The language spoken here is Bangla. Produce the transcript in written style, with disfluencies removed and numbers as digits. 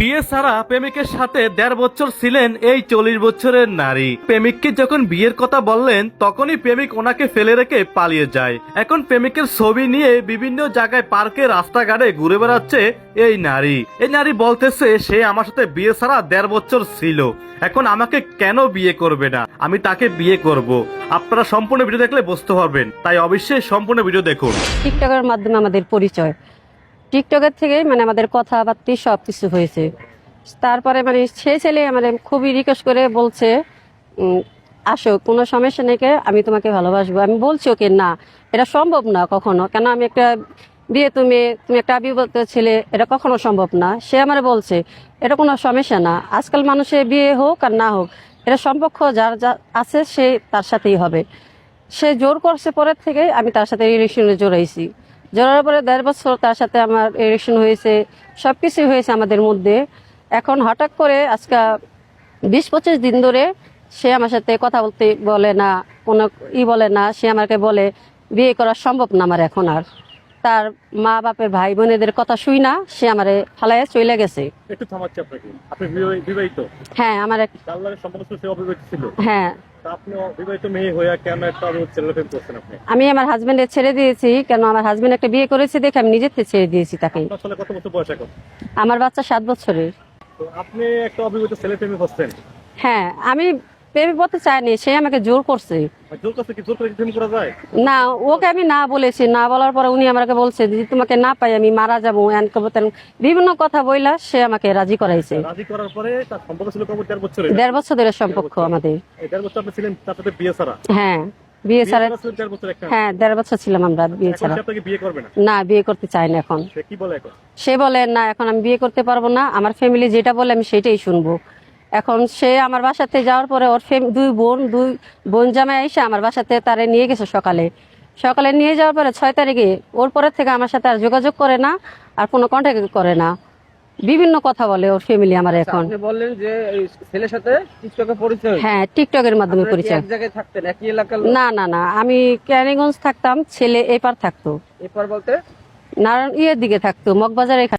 বিয়ে ছাড়া প্রেমিকের সাথে ১.৫ বছর ছিলেন এই ৪০ বছরের নারী। প্রেমিককে যখন বিয়ের কথা বললেন তখনই প্রেমিক ওনাকে ফেলে রেখে পালিয়ে যায়। এখন প্রেমিকের ছবি নিয়ে বিভিন্ন জায়গায় পার্কে রাস্তাঘাটে ঘুরে বেড়াচ্ছে এই নারী বলতেছে সে আমার সাথে বিয়ে ছাড়া ১.৫ বছর ছিল, এখন আমাকে কেন বিয়ে করবে না, আমি তাকে বিয়ে করব। আপনারা সম্পূর্ণ ভিডিও দেখলে বুঝতে পারবেন, তাই অবশ্যই সম্পূর্ণ ভিডিও দেখুন। টিকটকের মাধ্যমে আমাদের পরিচয়, টিকটকের থেকে আমাদের কথাবার্তা সবকিছু হয়েছে। তারপরে সেই ছেলে খুবই রিকোয়েস্ট করে বলছে আসো, কোনো সমস্যা নেই, আমি তোমাকে ভালোবাসবো। আমি বলছি ওকে না, এটা সম্ভব না কখনো, কেন আমি একটা বিয়ে, তুমি একটা আবির্ভূত ছেলে, এটা কখনো সম্ভব না। সে আমার বলছে এটা কোনো সমস্যা না, আজকাল মানুষের বিয়ে হোক আর না হোক, এটা সম্পর্ক যার যা আছে সে তার সাথেই হবে। সে জোর করছে, পরের থেকে আমি তার সাথে রিলেশনে জড়াইছি। জড়ার পরে ১.৫ বছর তার সাথে আমার রিলেশন হয়েছে, সব কিছুই হয়েছে আমাদের মধ্যে। এখন হঠাৎ করে আজকে ২০-২৫ দিন ধরে সে আমার সাথে কথা বলতে বলে না, কোনো বলে না। সে আমাকে বলে বিয়ে করা সম্ভব না আমার এখন আর। তার মা বাপের ভাই বোনেদের কথা শুই না, সে আমারে ফালাইয়া চলে গেছে। একটু থামাচ্ছি আপনাকে, আপনি বিবাহিত? হ্যাঁ, আমার তার লাগে সম্পর্ক সে অবিবাহিত ছিল? হ্যাঁ। আপনি বিবাহিত মেয়ে হয়ে কেন একটা ছেলের প্রেম করছেন আপনি? আমি আমার হাজবেন্ডের ছেড়ে দিয়েছি, কেন আমার হাজবেন্ড একটা বিয়ে করেছে দেখে আমি নিজের থেকে ছেড়ে দিয়েছি তাকে। আপনার ছেলে কত বছর বয়স এখন? আমার বাচ্চা ৭ বছরের। তো আপনি একটা অবিবাহিত ছেলে প্রেমে করছেন? হ্যাঁ, আমি প্রেমে পড়তে চাইনি, সে আমাকে জোর করছে। জোর করছে? কি জোর করে প্রেম করা যায়? না, ওকে আমি না বলেছি, না বলার পরে উনি আমাকে বলছে যদি তোমাকে না পাই আমি মারা যাবো, বিভিন্ন কথা বইলা সে আমাকে রাজি করাইছে। রাজি করার পরে তার সম্পর্ক ছিল কত? ১.৫ বছরের। ১.৫ বছর ধরে সম্পর্ক আমাদের। ১.৫ বছর আপনি ছিলেন তার সাথে বিয়ে ছাড়া? হ্যাঁ, বিয়ে ছাড়া। ১.৫ বছর একটা? হ্যাঁ, ১.৫ বছর ছিলাম আমরা বিয়ে ছাড়া। আপনাকে বিয়ে করবে না? না, বিয়ে করতে চাই না এখন। সে কি বলে এখন? সে বলে না, এখন আমি বিয়ে করতে পারবো না, আমার ফ্যামিলি যেটা বলে আমি সেটাই শুনবো। এখন সে আমার বাসাতে যাওয়ার পরে ওর দুই বোন জামাই এসে আমার বাসাতে তারে নিয়ে গেছে। সকালে নিয়ে যাওয়ার পরে ৬ তারিখে ওর পরের থেকে আমার সাথে আর যোগাযোগ করে না, আর কোনো কন্ট্যাক্ট করে না। বিভিন্ন কথা বলে ওর ফ্যামিলি আমার এখন। আপনি বললেন যে এই ছেলের সাথে টিকটকে পরিচয়? হ্যাঁ, টিকটকের মাধ্যমে পরিচয়। এক জায়গায় থাকতেন, একই এলাকার? না, আমি কেরানীগঞ্জ থাকতাম, ছেলে এপার থাকতো। এরপর বলতে নারায়ণ দিকে থাকতো, মগবাজার।